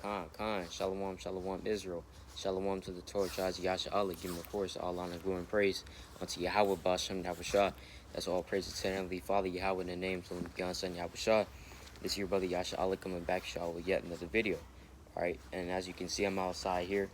Khan. Shalom, shalom, Israel. Shalom to the Torah tribes, Yasha Allah. Give him, of course, all honor, glory, and praise unto Yahawah, BAHASHAM, YAHAWASHI. That's all praises to the Heavenly Father, Yahweh, in the name of the God's Son, YAHAWASHI. This is your brother, Yasha Allah, coming back, y'all, with yet another video. Alright, and as you can see, I'm outside here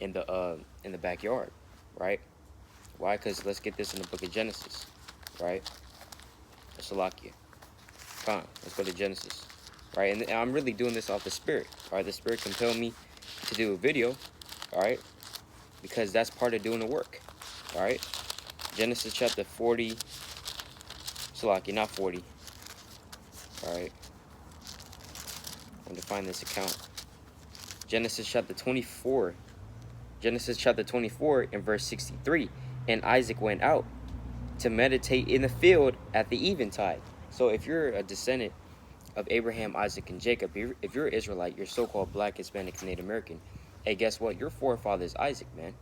in the backyard, right? Why? Because let's get this in the book of Genesis, right? Salakia. Khan. Let's go to Genesis. Right, and I'm really doing this off the Spirit. Alright, the Spirit compelled me to do a video. Alright, because that's part of doing the work. Alright, Genesis chapter 40. Salaki, not 40. Alright, I'm going to find this account. Genesis chapter 24. Genesis chapter 24 and verse 63. And Isaac went out to meditate in the field at the eventide. So if you're a descendant of Abraham, Isaac, and Jacob, if you're an Israelite, you're so-called black, Hispanic, Native American, hey, guess what? Your forefather is Isaac, man.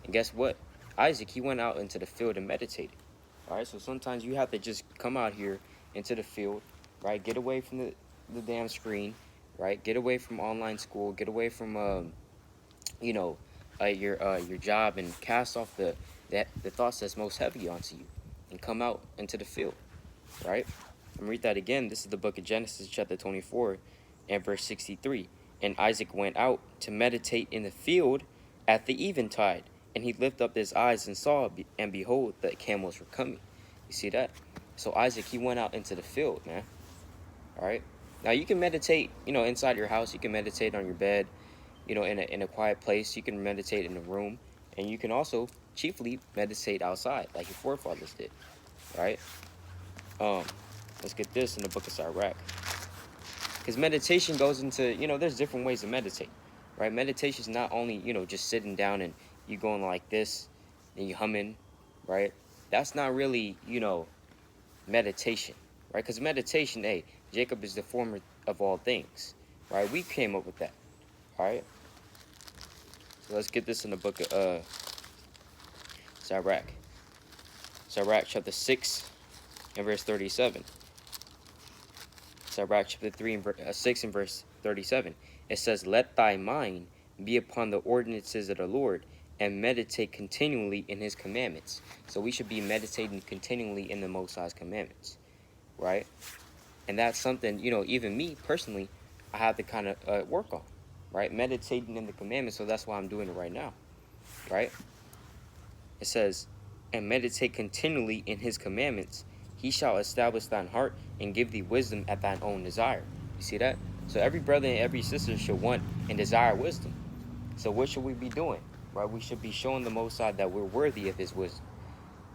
And guess what? Isaac, he went out into the field and meditated. All right, so sometimes you have to just come out here into the field, right? Get away from the damn screen, right? Get away from online school. Get away from, your job, and cast off the thoughts that's most heavy onto you, and come out into the field, right? I'm read that again. This is the book of Genesis, chapter 24, and verse 63. And Isaac went out to meditate in the field at the eventide, and he lifted up his eyes and saw, and behold, the camels were coming. You see that? So Isaac, he went out into the field, man. All right. Now you can meditate, inside your house. You can meditate on your bed, in a quiet place. You can meditate in a room, and you can also chiefly meditate outside, like your forefathers did. Right? Let's get this in the book of Sirach. Because meditation goes into, there's different ways to meditate, right? Meditation is not only, just sitting down and you going like this and you humming, right? That's not really, meditation, right? Because meditation, hey, Jacob is the former of all things, right? We came up with that, all right? So let's get this in the book of Sirach. Sirach chapter 6 and verse 37. Sirach chapter 6 and verse 37. It says, let thy mind be upon the ordinances of the Lord, and meditate continually in his commandments. So we should be meditating continually in the Most High's commandments, right? And that's something, even me personally, I have to kind of work on, right? Meditating in the commandments, so that's why I'm doing it right now, right? It says, and meditate continually in his commandments. He shall establish thine heart and give thee wisdom at thine own desire. You see that? So every brother and every sister should want and desire wisdom. So what should we be doing? Right? We should be showing the Most High that we're worthy of his wisdom.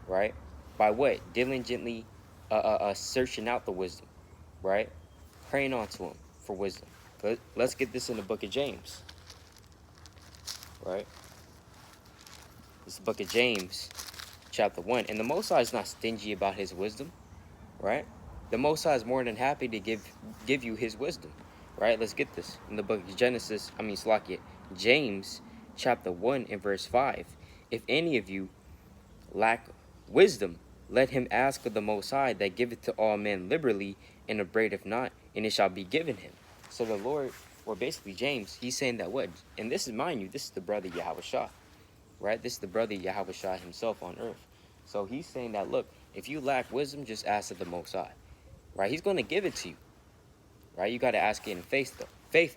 Right? By what? Diligently searching out the wisdom. Right? Praying onto him for wisdom. Let's get this in the book of James. Right? This is the book of James, chapter 1. And the Most High is not stingy about his wisdom, right? The Most High is more than happy to give you his wisdom, right? Let's get this in the book of James, chapter 1 and verse 5. If any of you lack wisdom, let him ask of the Most High, that giveth to all men liberally, and upbraideth not, and it shall be given him. So the Lord, or basically James, he's saying that what? And this is, mind you, this is the brother Yahawashi. Right? This is the brother Yahawashi himself on earth. So he's saying that, look, if you lack wisdom, just ask of the Most High. Right? He's going to give it to you. Right? You got to ask it in faith,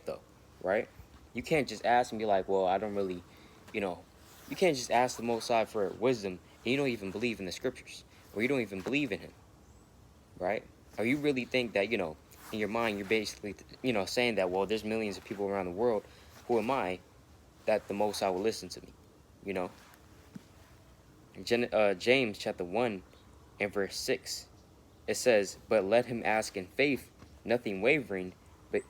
though. Right? You can't just ask and be like, well, I don't really, you can't just ask the Most High for wisdom and you don't even believe in the scriptures. Or you don't even believe in him. Right? Or you really think that, in your mind, you're basically, saying that, well, there's millions of people around the world. Who am I that the Most High will listen to me? James chapter 1 and verse 6, it says, but let him ask in faith, nothing wavering, but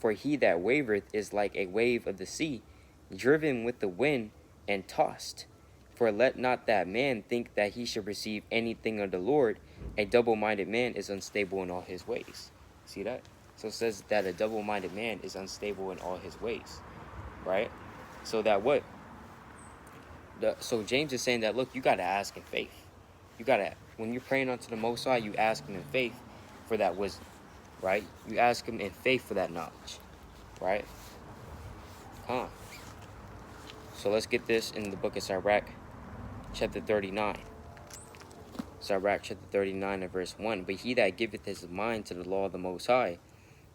for he that wavereth is like a wave of the sea, driven with the wind and tossed. For let not that man think that he should receive anything of the Lord. A double-minded man is unstable in all his ways. See that? So it says that a double-minded man is unstable in all his ways, right? So that what? So James is saying that, look, you got to ask in faith. You got to, when you're praying unto the Most High, you ask him in faith for that wisdom, right? You ask him in faith for that knowledge, right? Con. So let's get this in the book of Sirach, chapter 39. Sirach, chapter 39 and verse 1. But he that giveth his mind to the law of the Most High,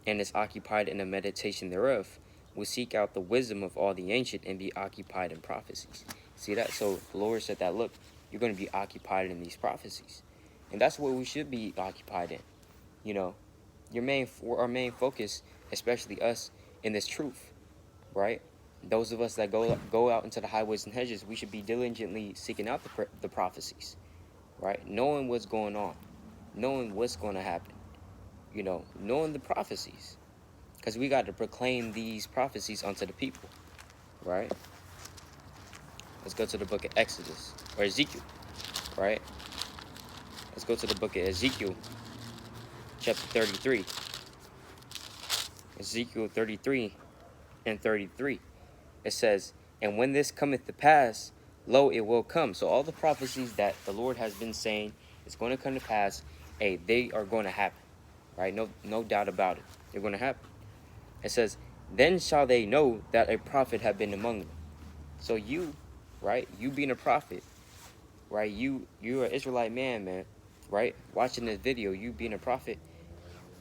and is occupied in the meditation thereof, will seek out the wisdom of all the ancient, and be occupied in prophecies. See that? So the Lord said that, look, you're going to be occupied in these prophecies. And that's what we should be occupied in. You know, our main focus, especially us, in this truth, right? Those of us that go out into the highways and hedges, we should be diligently seeking out the prophecies, right? Knowing what's going on, knowing what's going to happen, you know, knowing the prophecies, because we got to proclaim these prophecies unto the people, right? Let's go to the book of Exodus, or Ezekiel, right? Let's go to the book of Ezekiel, chapter 33. Ezekiel 33 and 33. It says, and when this cometh to pass, lo, it will come. So all the prophecies that the Lord has been saying is going to come to pass, hey, they are going to happen, right? No doubt about it. They're going to happen. It says, then shall they know that a prophet have been among them. So you, right, you being a prophet, right, you're an Israelite man, right, watching this video, you being a prophet,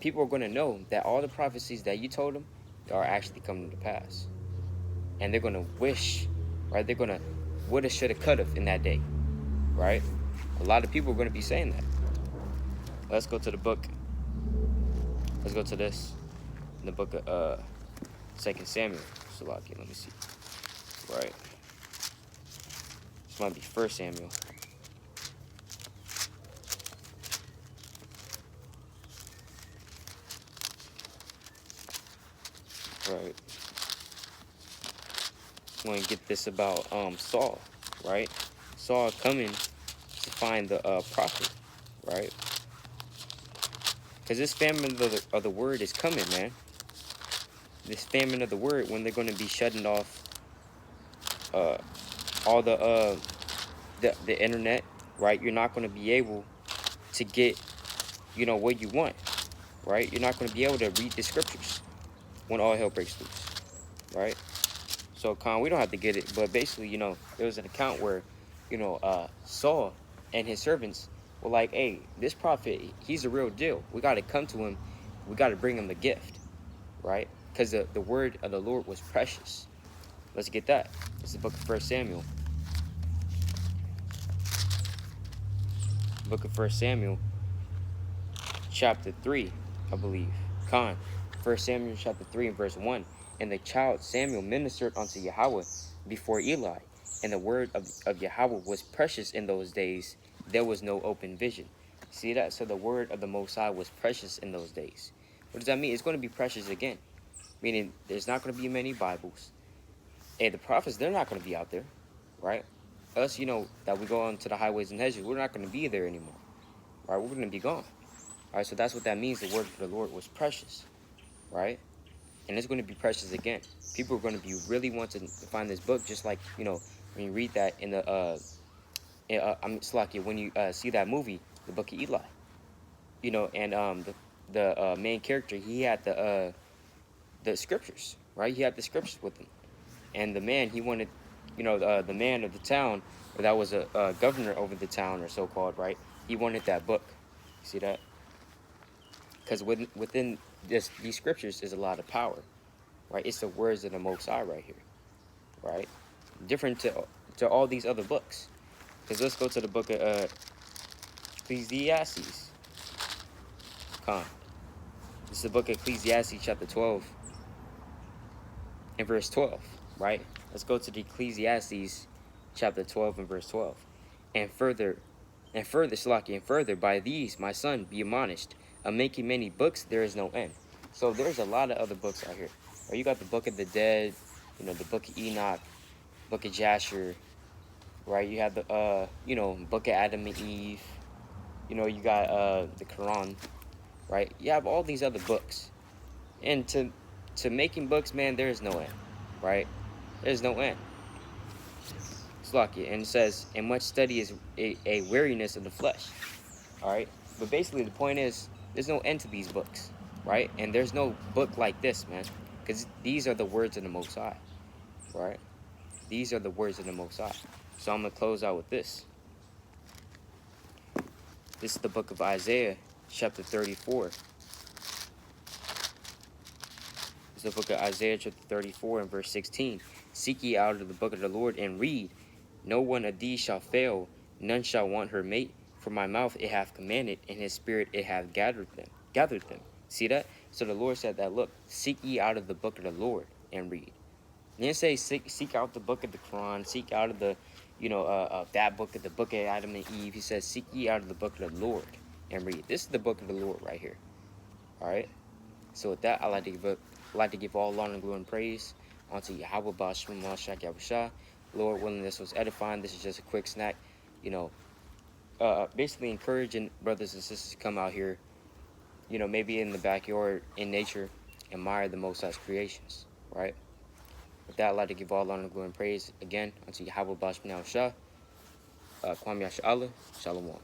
people are going to know that all the prophecies that you told them are actually coming to pass. And they're going to wish, right, they're going to woulda, shoulda, coulda in that day, right? A lot of people are going to be saying that. Let's go to the book. Let's go to this. In the book of 2 Samuel. Salaki, let me see. Right. This might be 1 Samuel. Right. I want to get this about Saul, right? Saul coming to find the prophet, right? Because this famine of the word is coming, man. This famine of the word, when they're going to be shutting off all the internet, right? You're not going to be able to get, you know, what you want, right? You're not going to be able to read the scriptures when all hell breaks loose, right? So, we don't have to get it, but basically, you know, there was an account where, you know, Saul and his servants were like, hey, this prophet, he's a real deal. We got to come to him. We got to bring him the gift, right? Because the word of the Lord was precious. Let's get that. It's the book of 1 Samuel. Book of 1 Samuel, chapter 3, I believe. 1 Samuel chapter 3 and verse 1. And the child Samuel ministered unto Yahweh before Eli, and the word of Yahweh was precious in those days. There was no open vision. See that? So the word of the Most High was precious in those days. What does that mean? It's going to be precious again. Meaning there's not going to be many Bibles. And the prophets, they're not going to be out there, right? Us, you know, that we go on to the highways and hedges, we're not going to be there anymore, right? We're going to be gone. All right, so that's what that means. The word of the Lord was precious, right? And it's going to be precious again. People are going to be really wanting to find this book, just like, you know, when you read that in the, Slakia, when you see that movie, the book of Eli, you know, and the main character, he had the scriptures, right? He had the scriptures with him. And the man, he wanted, you know, the man of the town, or that was a governor over the town, or so-called, right? He wanted that book. You see that? Because within these scriptures is a lot of power, right? It's the words of the Most High right here, right? Different to all these other books. Because let's go to the book of Ecclesiastes. This is the book of Ecclesiastes, chapter 12, and verse 12, right? Let's go to the Ecclesiastes, chapter 12, and verse 12. And further, Salaki, and further, by these, my son, be admonished. Of making many books, there is no end. So there's a lot of other books out here. Or you got the Book of the Dead, you know, the Book of Enoch, Book of Jasher, right? You have the, you know, Book of Adam and Eve. You know, you got the Quran, right? You have all these other books. And to making books, man, there is no end, right? There's no end. Slakia, and it says, and much study is a weariness of the flesh, all right? But basically, the point is, there's no end to these books, right? And there's no book like this, man, because these are the words of the Most High. right? These are the words of the Most High. So I'm going to close out with this. This is the book of Isaiah, chapter 34. It's the book of Isaiah, chapter 34, and verse 16. Seek ye out of the book of the Lord and read. No one of these shall fail, none shall want her mate. For my mouth it hath commanded, and his spirit it hath gathered them. See that? So the Lord said that, look, seek ye out of the book of the Lord and read. He didn't say seek out the book of the Quran, seek out of the, that book of the book of Adam and Eve. He says, seek ye out of the book of the Lord and read. This is the book of the Lord right here. All right. So with that, I'd like to give all honor and glory and praise unto Yahawah, BAHASHAM, YAHAWASHI. Lord willing, this was edifying. This is just a quick snack. Basically encouraging brothers and sisters to come out here, maybe in the backyard, in nature, admire the Most High's creations, right? With that, I'd like to give all honor, glory, and praise again unto Yahawah, BAHASHAM, YAHAWASHI. Kwam Yasha Allah, Shalom.